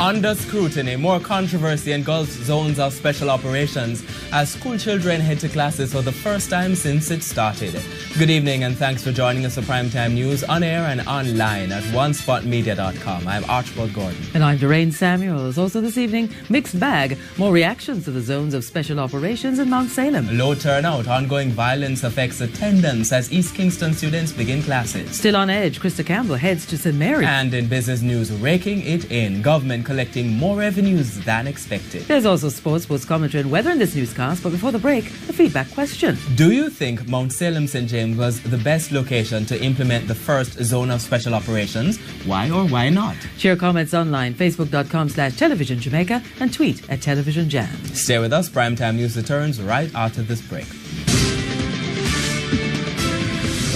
Under scrutiny, more controversy engulfs zones of special operations as school children head to classes for the first time since it started. Good evening and thanks for joining us for Primetime News on air and online at onespotmedia.com. I'm Archibald Gordon. And I'm Doreen Samuels. Also this evening, mixed bag. More reactions to the zones of special operations in Mount Salem. Low turnout. Ongoing violence affects attendance as East Kingston students begin classes. Still on edge, Krista Campbell heads to St. Mary. And in business news, raking it in. Government collecting more revenues than expected. There's also sports commentary and weather in this newscast, but before the break, the feedback question. Do you think Mount Salem St. James was the best location to implement the first zone of special operations? Why or why not? Share comments online, facebook.com/Television Jamaica and tweet at Television Jam. Stay with us. Primetime News returns right after this break.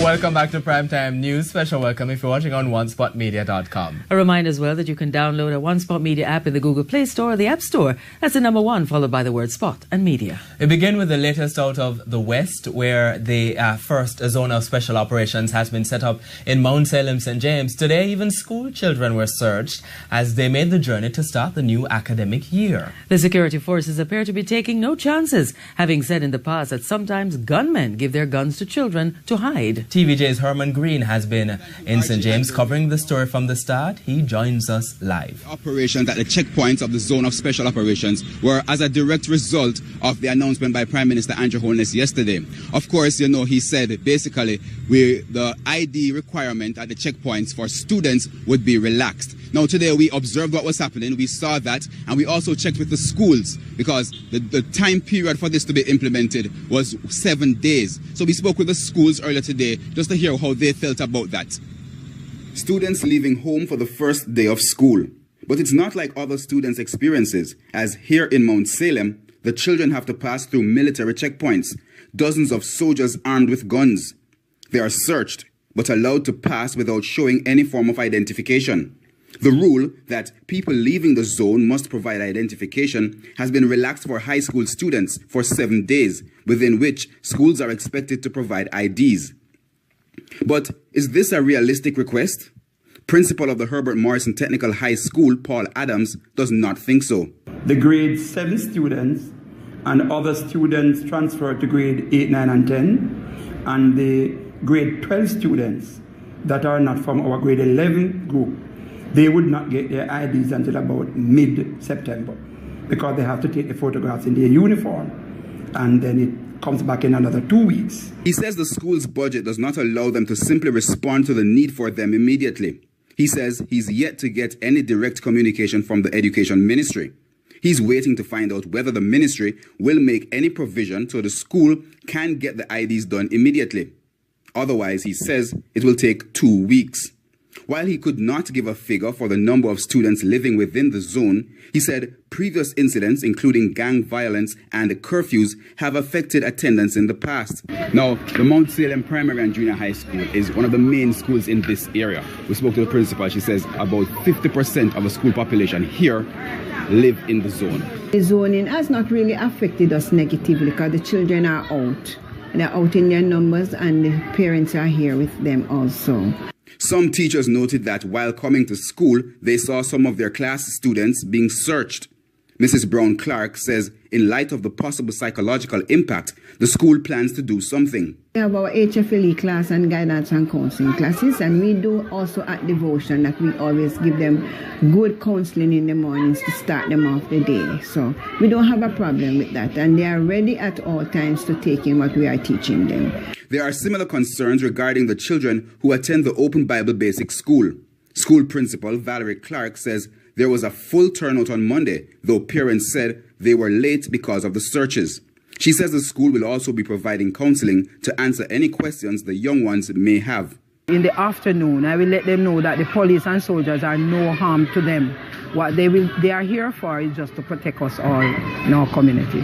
Welcome back to Primetime News. Special welcome if you're watching on onespotmedia.com. A reminder as well that you can download a One Spot Media app in the Google Play Store or the App Store. That's the number one, followed by the word Spot and Media. We begin with the latest out of the West, where the first zone of special operations has been set up in Mount Salem St. James. Today, even school children were searched as they made the journey to start the new academic year. The security forces appear to be taking no chances, having said in the past that sometimes gunmen give their guns to children to hide. TVJ's Herman Green has been in St. James covering the story from the start. He joins us live. Operations at the checkpoints of the zone of special operations were as a direct result of the announcement by Prime Minister Andrew Holness yesterday. Of course, you know, he said basically the ID requirement at the checkpoints for students would be relaxed. Now today we observed what was happening, we saw that, and we also checked with the schools because the time period for this to be implemented was 7 days. So we spoke with the schools earlier today just to hear how they felt about that. Students leaving home for the first day of school. But it's not like other students' experiences, as here in Mount Salem, the children have to pass through military checkpoints, dozens of soldiers armed with guns. They are searched, but allowed to pass without showing any form of identification. The rule that people leaving the zone must provide identification has been relaxed for high school students for 7 days, within which schools are expected to provide IDs. But is this a realistic request? Principal of the Herbert Morrison Technical High School, Paul Adams, does not think so. The grade 7 students and other students transferred to grade 8, 9, and 10, and the grade 12 students that are not from our grade 11 group, they would not get their IDs until about mid-September because they have to take the photographs in their uniform, and then it comes back in another 2 weeks. He says the school's budget does not allow them to simply respond to the need for them immediately. He says he's yet to get any direct communication from the Education Ministry. He's waiting to find out whether the ministry will make any provision so the school can get the IDs done immediately. Otherwise, he says it will take 2 weeks. While he could not give a figure for the number of students living within the zone, he said previous incidents, including gang violence and curfews, have affected attendance in the past. Now, the Mount Salem Primary and Junior High School is one of the main schools in this area. We spoke to the principal. She says about 50% of the school population here live in the zone. The zoning has not really affected us negatively because the children are out. They're out in their numbers and the parents are here with them also. Some teachers noted that while coming to school, they saw some of their class students being searched. Mrs. Brown-Clark says in light of the possible psychological impact, the school plans to do something. We have our HFLE class and guidance and counseling classes, and we do also at devotion that we always give them good counseling in the mornings to start them off the day. So we don't have a problem with that, and they are ready at all times to take in what we are teaching them. There are similar concerns regarding the children who attend the Open Bible Basic School. School principal Valerie Clark says there was a full turnout on Monday, though parents said they were late because of the searches. She says the school will also be providing counseling to answer any questions the young ones may have. In the afternoon, I will let them know that the police and soldiers are no harm to them. What they are here for is just to protect us all in our community.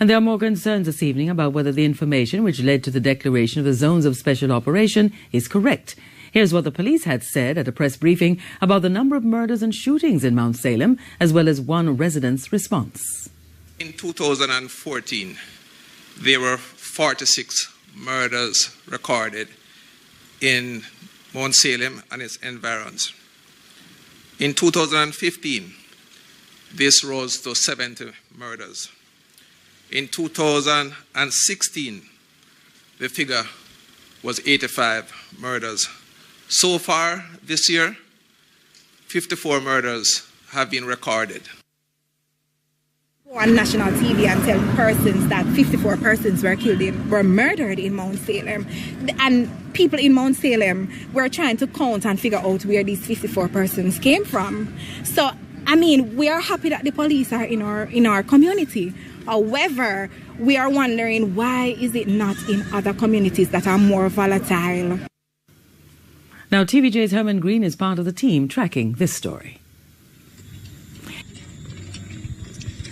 And there are more concerns this evening about whether the information which led to the declaration of the zones of special operation is correct. Here's what the police had said at a press briefing about the number of murders and shootings in Mount Salem, as well as one resident's response. In 2014, there were 46 murders recorded in Mount Salem and its environs. In 2015, this rose to 70 murders. In 2016, the figure was 85 murders. So far this year, 54 murders have been recorded. On national TV and tell persons that 54 persons were murdered in Mount Salem. And people in Mount Salem were trying to count and figure out where these 54 persons came from. So, I mean, we are happy that the police are in our community. However, we are wondering, why is it not in other communities that are more volatile? Now, TVJ's Herman Green is part of the team tracking this story.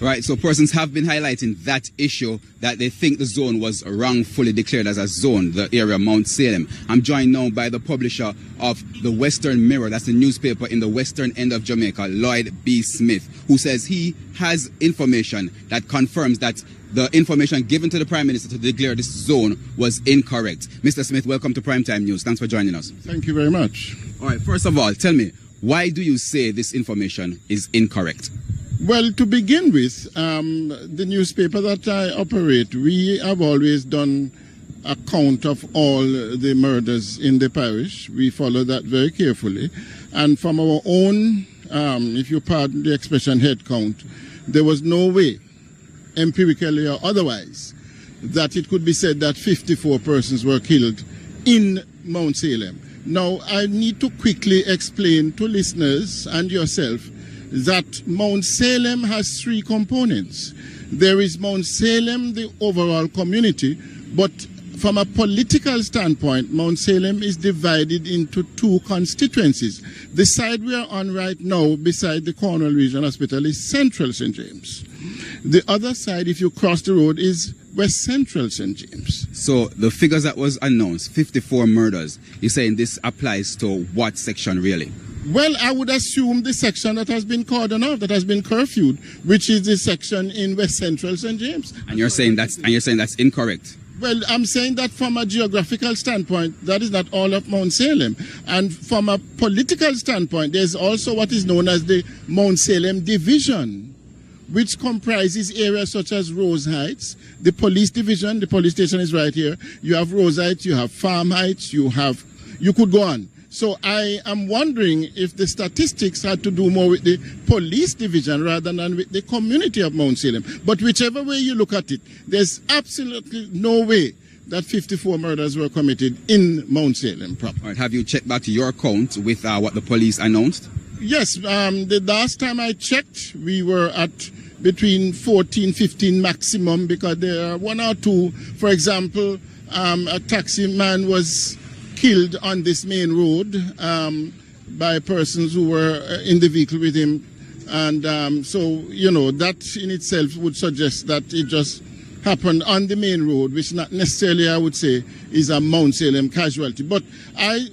Right, so persons have been highlighting that issue, that they think the zone was wrongfully declared as a zone, the area of Mount Salem. I'm joined now by the publisher of the Western Mirror, that's the newspaper in the western end of Jamaica, Lloyd B. Smith, who says he has information that confirms that the information given to the Prime Minister to declare this zone was incorrect. Mr. Smith, welcome to Primetime News. Thanks for joining us. Thank you very much. All right, first of all, tell me, why do you say this information is incorrect? Well, to begin with, the newspaper that I operate, we have always done a count of all the murders in the parish. We follow that very carefully. And from our own, if you pardon the expression, head count, there was no way, empirically or otherwise, that it could be said that 54 persons were killed in Mount Salem. Now, I need to quickly explain to listeners and yourself that Mount Salem has three components. There is Mount Salem, the overall community, but from a political standpoint, Mount Salem is divided into two constituencies. The side we are on right now, beside the Cornwall Regional Hospital, is Central St. James. The other side, if you cross the road, is West Central St. James. So the figures that was announced, 54 murders, you're saying this applies to what section really? Well, I would assume the section that has been cordoned off, that has been curfewed, which is the section in West Central St. James. And you're saying that's incorrect? Well, I'm saying that from a geographical standpoint, that is not all of Mount Salem. And from a political standpoint, there's also what is known as the Mount Salem Division, which comprises areas such as Rose Heights, the police division, the police station is right here. You have Rose Heights, you have Farm Heights, you could go on. So I am wondering if the statistics had to do more with the police division rather than with the community of Mount Salem. But whichever way you look at it, there's absolutely no way that 54 murders were committed in Mount Salem proper. All right, have you checked back to your count with what the police announced? Yes, the last time I checked, we were at between 14, 15 maximum, because there are one or two. For example, a taxi man was killed on this main road by persons who were in the vehicle with him. And so, you know, that in itself would suggest that it just happened on the main road, which not necessarily, I would say, is a Mount Salem casualty. But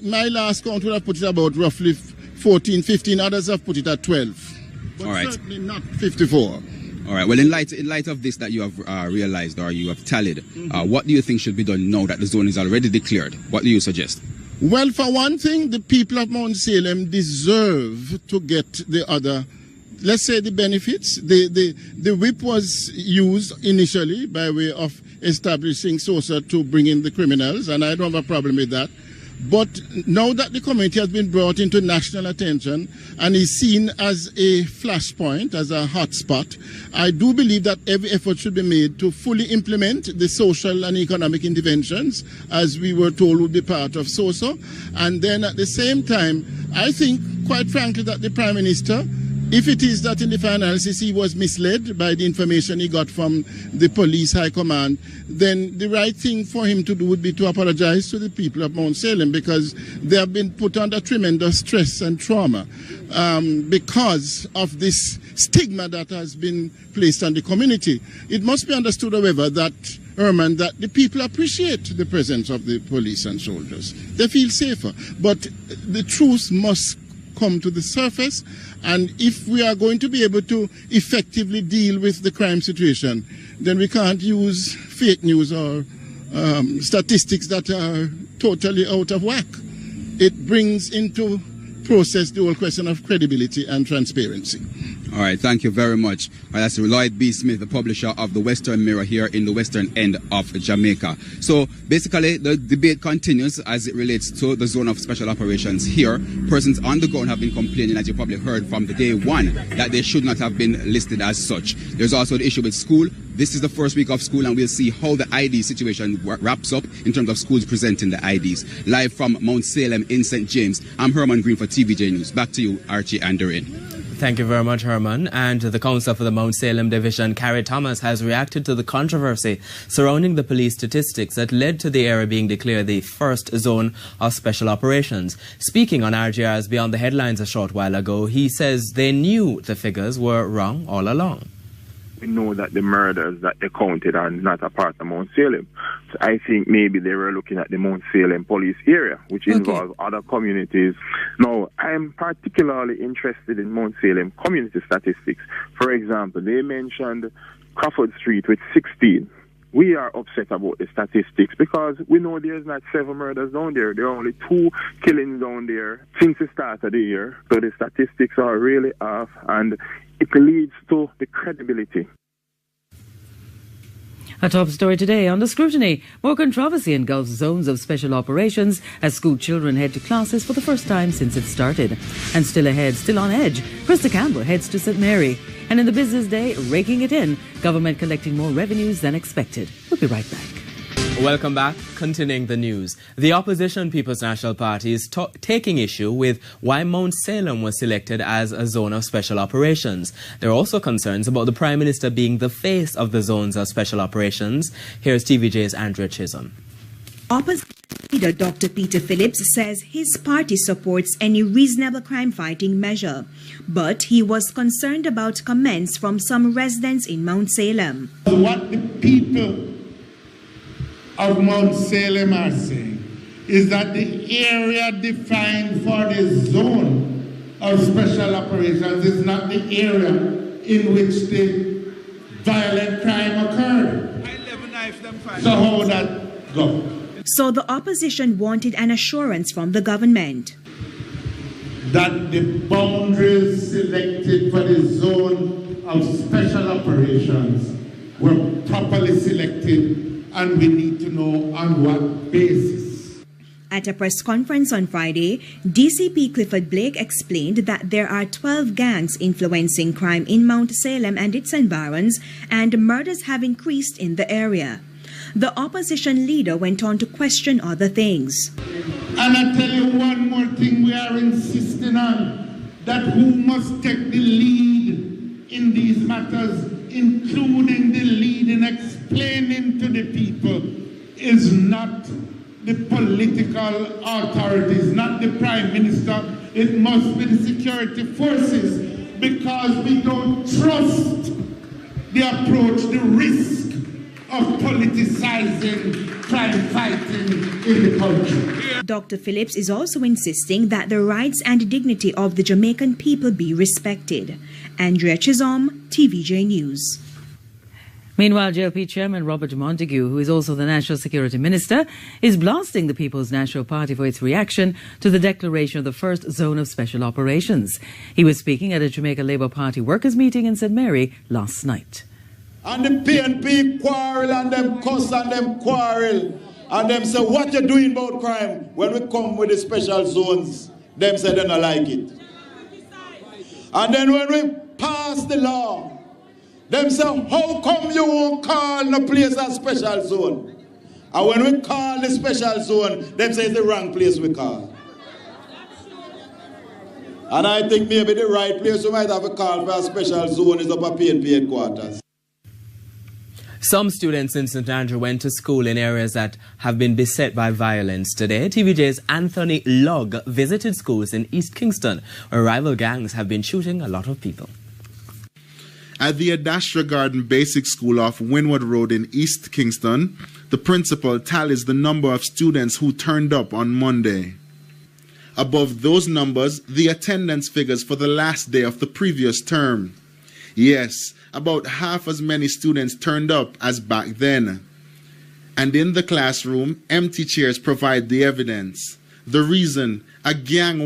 my last count would have put it about roughly 14, 15. Others have put it at 12. But all right, certainly not 54. All right. Well, in light of this that you have realized or you have tallied, what do you think should be done now that the zone is already declared? What do you suggest? Well, for one thing, the people of Mount Salem deserve to get the other, let's say, the benefits. The whip was used initially by way of establishing SOSA to bring in the criminals, and I don't have a problem with that. But now that the community has been brought into national attention and is seen as a flashpoint, as a hotspot, I do believe that every effort should be made to fully implement the social and economic interventions, as we were told would be part of SOSA. And then at the same time, I think, quite frankly, that the Prime Minister, if it is that in the final analysis he was misled by the information he got from the police high command, then the right thing for him to do would be to apologize to the people of Mount Salem, because they have been put under tremendous stress and trauma because of this stigma that has been placed on the community. It must be understood, however, that Herman, that the people appreciate the presence of the police and soldiers. They feel safer. But the truth must come to the surface, and if we are going to be able to effectively deal with the crime situation, then we can't use fake news or statistics that are totally out of whack. It brings into process the whole question of credibility and transparency. All right, thank you very much. That's Lloyd B. Smith, the publisher of the Western Mirror here in the western end of Jamaica. So basically, the debate continues as it relates to the zone of special operations here. Persons on the ground have been complaining, as you probably heard from the day one, that they should not have been listed as such. There's also the issue with school. This is the first week of school, and we'll see how the ID situation wraps up in terms of schools presenting the IDs. Live from Mount Salem in St. James, I'm Herman Green for TVJ News. Back to you, Archie and Doreen. Thank you very much, Herman. And the counsel for the Mount Salem Division, Carrie Thomas, has reacted to the controversy surrounding the police statistics that led to the area being declared the first zone of special operations. Speaking on RGR's Beyond the Headlines a short while ago, he says they knew the figures were wrong all along. We know that the murders that they counted are not a part of Mount Salem. So I think maybe they were looking at the Mount Salem police area, which involves other communities. Now, I'm particularly interested in Mount Salem community statistics. For example, they mentioned Crawford Street with 16. We are upset about the statistics because we know there's not 7 murders down there. There are only 2 killings down there since the start of the year. So the statistics are really off, and it leads to the credibility. A top story today under scrutiny. More controversy engulfs zones of special operations as school children head to classes for the first time since it started. And still ahead, still on edge, Krista Campbell heads to St. Mary. And in the business day, raking it in, government collecting more revenues than expected. We'll be right back. Welcome back. Continuing the news. The opposition People's National Party is taking issue with why Mount Salem was selected as a zone of special operations. There are also concerns about the Prime Minister being the face of the zones of special operations. Here's TVJ's Andrea Chisholm. Opposition leader Dr. Peter Phillips says his party supports any reasonable crime-fighting measure, but he was concerned about comments from some residents in Mount Salem. What the people of Mount Salem are saying is that the area defined for the zone of special operations is not the area in which the violent crime occurred. So how would that go? So the opposition wanted an assurance from the government that the boundaries selected for the zone of special operations were properly selected, and we need to know on what basis. At a press conference on Friday, DCP Clifford Blake explained that there are 12 gangs influencing crime in Mount Salem and its environs, and murders have increased in the area. The opposition leader went on to question other things. And I tell you one more thing we are insisting on, that who must take the lead in these matters, including the lead in explaining to the people, is not the political authorities, not the Prime Minister. It must be the security forces, because we don't trust the approach, the risk of politicizing crime fighting in the country. Dr. Phillips is also insisting that the rights and dignity of the Jamaican people be respected. Andrea Chisholm, TVJ News. Meanwhile, JLP Chairman Robert Montague, who is also the National Security Minister, is blasting the People's National Party for its reaction to the declaration of the first zone of special operations. He was speaking at a Jamaica Labour Party workers' meeting in St. Mary last night. And the PNP quarrel and them cuss and them quarrel. And them say, what you doing about crime? When we come with the special zones, them say they don't like it. And then when we pass the law, them say, how come you won't call no place a special zone? And when we call the special zone, them say it's the wrong place we call. And I think maybe the right place we might have a call for a special zone is up at PNP headquarters. Some students in St. Andrew went to school in areas that have been beset by violence. Today, TVJ's Anthony Lugg visited schools in East Kingston, where rival gangs have been shooting a lot of people. At the Adastra Garden Basic School off Wynwood Road in East Kingston, the principal tallies the number of students who turned up on Monday. Above those numbers, the attendance figures for the last day of the previous term. Yes, about half as many students turned up as back then. And in the classroom, empty chairs provide the evidence. The reason, a gang